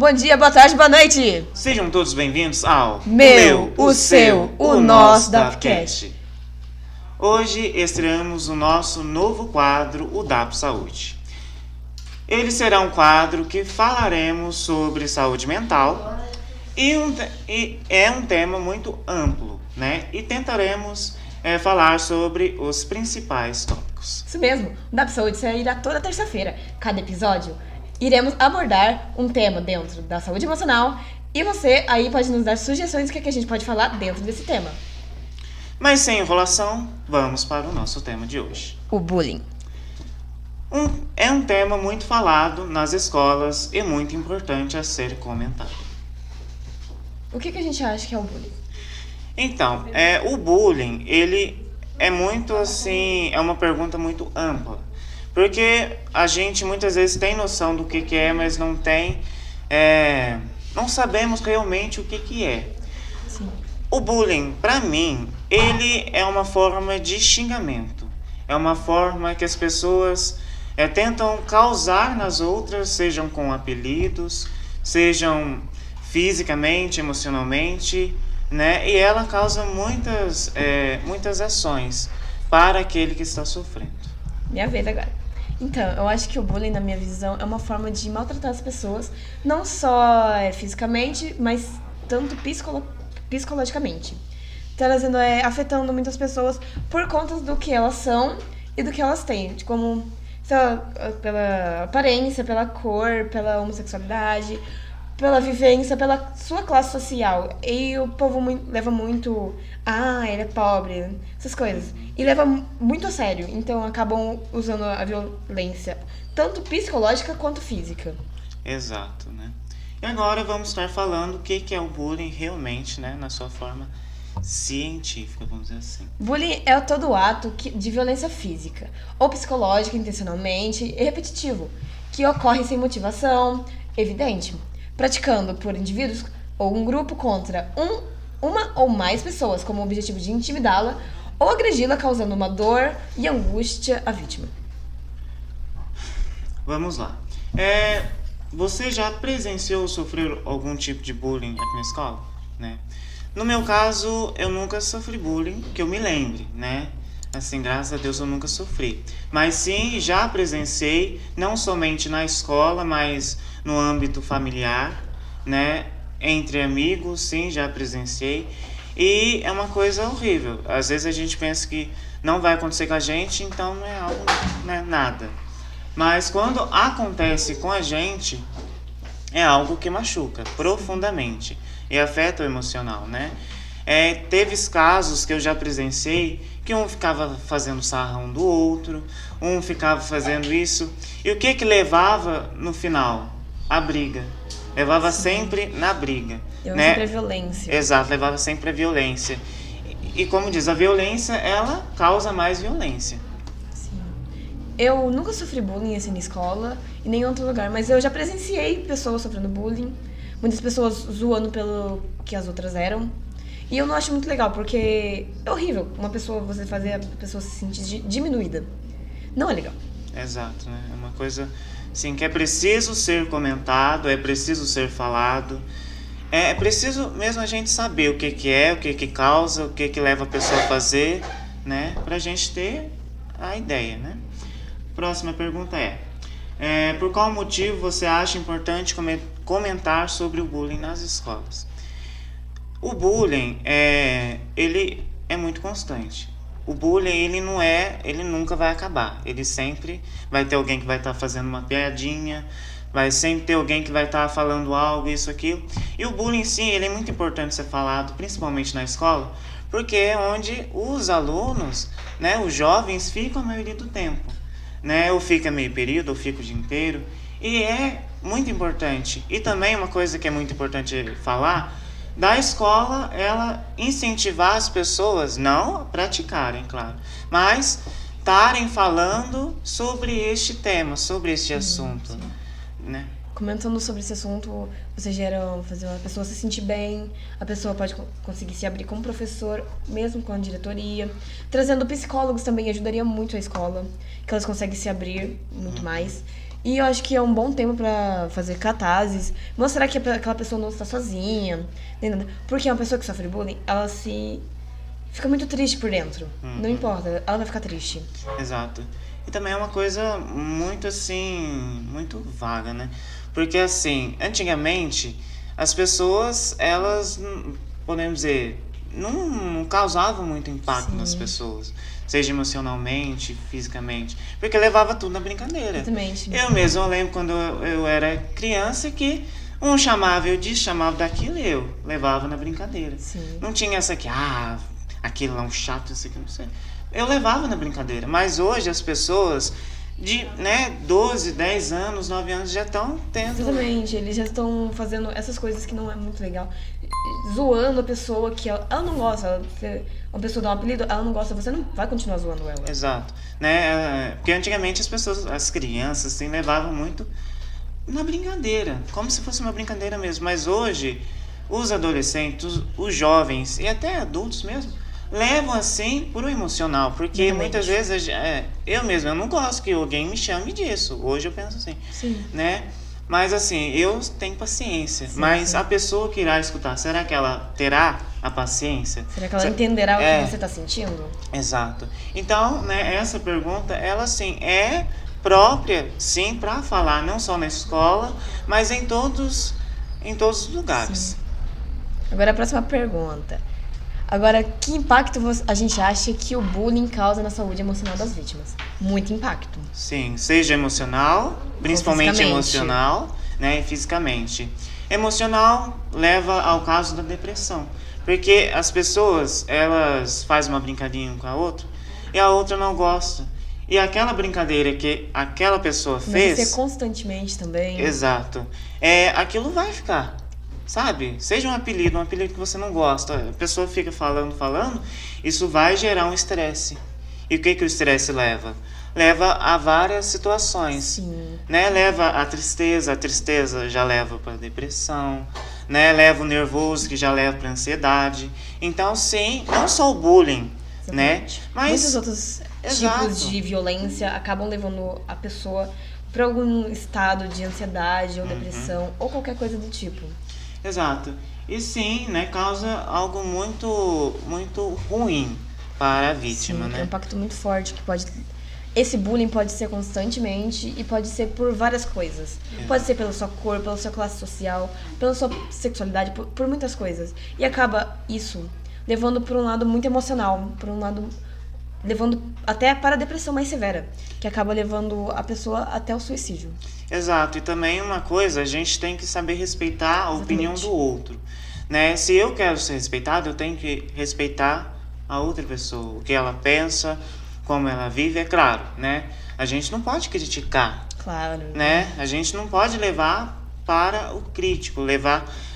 Bom dia, boa tarde, boa noite! Sejam todos bem-vindos ao o seu, o nosso DAPcast. Hoje estreamos o nosso novo quadro, o DAP Saúde. Ele será um quadro que falaremos sobre saúde mental e é um tema muito amplo, né? E tentaremos falar sobre os principais tópicos. Isso mesmo, o DAP Saúde sairá toda terça-feira. Cada episódio iremos abordar um tema dentro da saúde emocional e você aí pode nos dar sugestões do que a gente pode falar dentro desse tema. Mas sem enrolação, vamos para o nosso tema de hoje. O bullying. É um tema muito falado nas escolas e muito importante a ser comentado. O que a gente acha que é o bullying? Então, o bullying, ele é muito assim, é uma pergunta muito ampla. Porque a gente muitas vezes tem noção do que é, mas não sabemos realmente o que é. Sim. O bullying, para mim, ele é uma forma de xingamento. É uma forma que as pessoas tentam causar nas outras, sejam com apelidos, sejam fisicamente, emocionalmente, né? E ela causa muitas ações para aquele que está sofrendo. Minha vez agora. Então, eu acho que o bullying, na minha visão, é uma forma de maltratar as pessoas, não só fisicamente, mas tanto psicologicamente. Trazendo, afetando muitas pessoas por conta do que elas são e do que elas têm, como pela aparência, pela cor, pela homossexualidade, pela vivência, pela sua classe social. E o povo leva muito, ele é pobre, essas coisas. E leva muito a sério, então acabam usando a violência, tanto psicológica quanto física. Exato, né? E agora vamos estar falando o que é o bullying realmente, né? Na sua forma científica, vamos dizer assim. Bullying é todo ato de violência física ou psicológica intencionalmente e repetitivo, que ocorre sem motivação evidente, praticando por indivíduos ou um grupo contra uma ou mais pessoas, com o objetivo de intimidá-la ou agredi-la, causando uma dor e angústia à vítima. Vamos lá. Você já presenciou ou sofreu algum tipo de bullying aqui na escola? Né? No meu caso, eu nunca sofri bullying, que eu me lembre, né? Assim, graças a Deus eu nunca sofri. Mas sim, já presenciei, não somente na escola, mas no âmbito familiar, né? Entre amigos, sim, já presenciei. E é uma coisa horrível. Às vezes a gente pensa que não vai acontecer com a gente, então não é algo, não é nada. Mas quando acontece com a gente, é algo que machuca profundamente e afeta o emocional, né? Teve casos que eu já presenciei que um ficava fazendo sarrão do outro, um ficava fazendo isso. E o que levava no final? A briga. Levava sempre na briga. Levava sempre a violência. Exato, levava sempre a violência. E como diz, a violência, ela causa mais violência. Sim. Eu nunca sofri bullying assim na escola e nem em outro lugar, mas eu já presenciei pessoas sofrendo bullying, muitas pessoas zoando pelo que as outras eram. E eu não acho muito legal, porque é horrível você fazer a pessoa se sentir diminuída. Não é legal. Exato, né? É uma coisa assim, que é preciso ser comentado, é preciso ser falado. É preciso mesmo a gente saber o que é, o que causa, o que leva a pessoa a fazer, né? Pra gente ter a ideia, né? Próxima pergunta por qual motivo você acha importante comentar sobre o bullying nas escolas? O bullying, ele é muito constante. O bullying, ele nunca vai acabar. Ele sempre vai ter alguém que vai estar fazendo uma piadinha, vai sempre ter alguém que vai estar falando algo, isso, aquilo. E o bullying, sim, ele é muito importante ser falado, principalmente na escola, porque é onde os alunos, né, os jovens, ficam a maioria do tempo. Né? Ou fica meio período, ou fica o dia inteiro. E é muito importante. E também uma coisa que é muito importante falar, da escola, ela incentivar as pessoas, não a praticarem, claro, mas estarem falando sobre este tema, sobre este assunto. Né? Comentando sobre esse assunto, você fazer a pessoa se sentir bem, a pessoa pode conseguir se abrir como professor, mesmo com a diretoria. Trazendo psicólogos também ajudaria muito a escola, que elas conseguem se abrir muito mais. E eu acho que é um bom tempo pra fazer catarses, mostrar que aquela pessoa não está sozinha, nem nada. Porque uma pessoa que sofre bullying, ela se fica muito triste por dentro. Não importa, ela vai ficar triste. Exato. E também é uma coisa muito assim, muito vaga, né? Porque assim, antigamente as pessoas, elas, podemos dizer, não causavam muito impacto nas pessoas, seja emocionalmente, fisicamente, porque levava tudo na brincadeira. Exatamente. Eu mesmo lembro quando eu era criança que um chamava, eu disse, chamava daquilo e eu levava na brincadeira. Sim. Não tinha essa aqui, aquele lá um chato, isso aqui, não sei. Eu levava na brincadeira, mas hoje as pessoas de 12, 10 anos, 9 anos já estão tendo. Exatamente, eles já estão fazendo essas coisas que não é muito legal. Zoando a pessoa que ela não gosta. Uma pessoa dá um apelido, ela não gosta, você não vai continuar zoando ela. Exato. Né? Porque antigamente as pessoas, as crianças, assim, levavam muito na brincadeira, como se fosse uma brincadeira mesmo. Mas hoje, os adolescentes, os jovens e até adultos mesmo, levam assim por um emocional, porque Exatamente. muitas vezes eu não gosto que alguém me chame disso. Hoje eu penso assim, Sim. né? Mas assim, eu tenho paciência, mas a pessoa que irá escutar, será que ela terá a paciência? Será que ela entenderá o que você está sentindo? Exato. Então, né, essa pergunta, ela sim é própria, sim, para falar não só na escola, mas em todos os lugares. Sim. Agora a próxima pergunta. Agora, que impacto a gente acha que o bullying causa na saúde emocional das vítimas? Muito impacto. Sim, seja emocional, principalmente fisicamente. emocional, né, e fisicamente. Emocional leva ao caso da depressão, porque as pessoas, elas fazem uma brincadinha com a outra e a outra não gosta. E aquela brincadeira que aquela pessoa fez... Deve ser constantemente também. Exato. Aquilo vai ficar. Sabe? Seja um apelido que você não gosta, a pessoa fica falando, isso vai gerar um estresse. E o que o estresse leva? Leva a várias situações. Sim. Né? Leva a tristeza já leva para depressão, né? Leva o nervoso, que já leva para ansiedade. Então, sim, não só o bullying, Exatamente. né? Mas muitos outros tipos de violência acabam levando a pessoa para algum estado de ansiedade ou depressão ou qualquer coisa do tipo. Exato. E sim, né, causa algo muito, muito ruim para a vítima, Sim, né? tem um impacto muito forte que pode... Esse bullying pode ser constantemente e pode ser por várias coisas. Pode ser pela sua cor, pela sua classe social, pela sua sexualidade, por muitas coisas. E acaba isso levando por um lado muito emocional, por um lado levando até para a depressão mais severa, que acaba levando a pessoa até o suicídio. Exato, e também uma coisa, a gente tem que saber respeitar a opinião do outro, né? Se eu quero ser respeitado, eu tenho que respeitar a outra pessoa, o que ela pensa, como ela vive, é claro, né? A gente não pode criticar, Claro. né? A gente não pode levar para o crítico,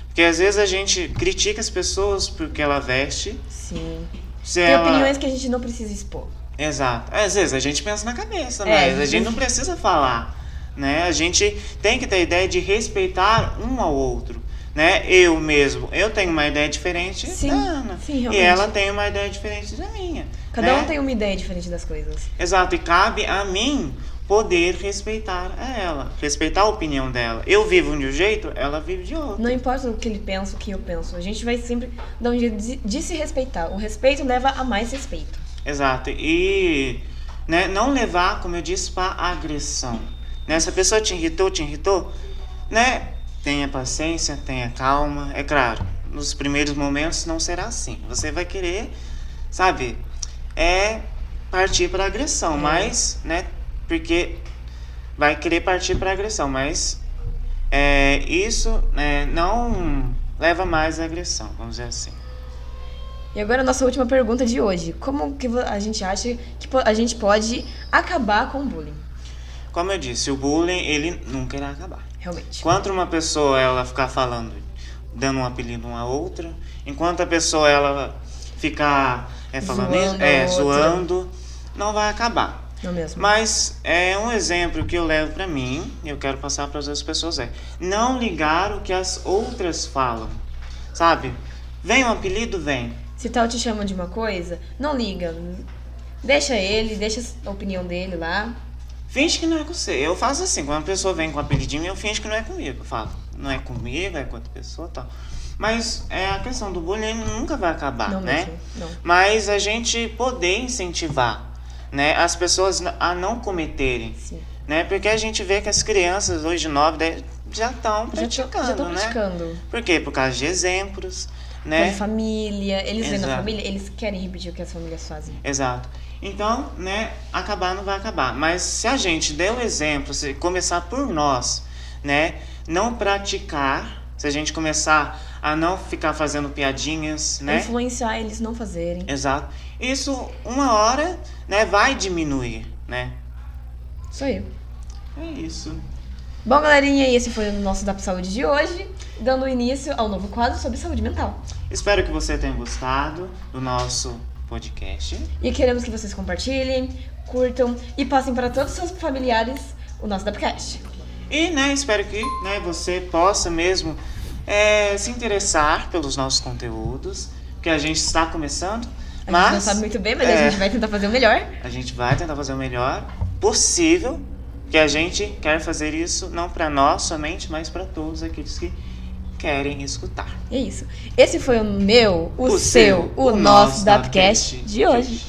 porque às vezes a gente critica as pessoas porque ela veste. Sim. Se Tem ela... opiniões que a gente não precisa expor. Exato. Às vezes a gente pensa na cabeça, mas a gente não precisa falar, né? A gente tem que ter a ideia de respeitar um ao outro, né? Eu mesmo, eu tenho uma ideia diferente Sim, da Ana, sim, e realmente. ela tem uma ideia diferente da minha. Cada né? um tem uma ideia diferente das coisas. Exato, e cabe a mim poder respeitar ela, respeitar a opinião dela. Eu vivo de um jeito, ela vive de outro. Não importa o que ele pensa, o que eu penso. A gente vai sempre dar um jeito de se respeitar. O respeito leva a mais respeito. Exato, e né, não levar, como eu disse, para agressão. Né? Se a pessoa te irritou, né? Tenha paciência, tenha calma. É claro, nos primeiros momentos não será assim. Você vai querer, sabe, partir para agressão, mas, né? Porque vai querer partir para agressão, mas isso não leva mais à agressão, vamos dizer assim. E agora a nossa última pergunta de hoje. Como que a gente acha que a gente pode acabar com o bullying? Como eu disse, o bullying, ele nunca irá acabar. Realmente. Enquanto uma pessoa ela ficar falando, dando um apelido uma a outra, enquanto a pessoa ela ficar falando zoando, não vai acabar. Não mesmo. Mas um exemplo que eu levo para mim, e eu quero passar para as outras pessoas, não ligar o que as outras falam, sabe? Vem um apelido, vem. Se tal te chama de uma coisa, não liga. Deixa a opinião dele lá. finge que não é com você. Eu faço assim, quando a pessoa vem com um apelidinho, eu finge que não é comigo. Eu falo, não é comigo, é com outra pessoa e tal. Mas a questão do bullying nunca vai acabar, Não né? mesmo, não. Mas a gente poder incentivar, né, as pessoas a não cometerem. Sim. Né? Porque a gente vê que as crianças hoje de 9, 10 já estão praticando, Já estão né? praticando. Por quê? Por causa de exemplos, Com né? a família, eles vendo a Exato. família, eles querem repetir o que as famílias fazem. Exato. Então, né, acabar não vai acabar. Mas se a gente der o exemplo, se começar por nós, né, não praticar, se a gente começar a não ficar fazendo piadinhas, né? Influenciar eles não fazerem. Exato. Isso, uma hora, né, vai diminuir, né? Isso aí. É isso. Bom, galerinha, esse foi o nosso Dap Saúde de hoje, dando início ao novo quadro sobre saúde mental. Espero que você tenha gostado do nosso podcast. E queremos que vocês compartilhem, curtam e passem para todos os seus familiares o nosso Dapcast. E, né, espero que, né, você possa mesmo se interessar pelos nossos conteúdos, que a gente está começando. A gente não sabe muito bem, mas a gente vai tentar fazer o melhor. A gente vai tentar fazer o melhor possível, que a gente quer fazer isso não para nós somente, mas para todos aqueles que querem escutar. É isso. Esse foi o meu, o seu, o nosso Dapcast de hoje.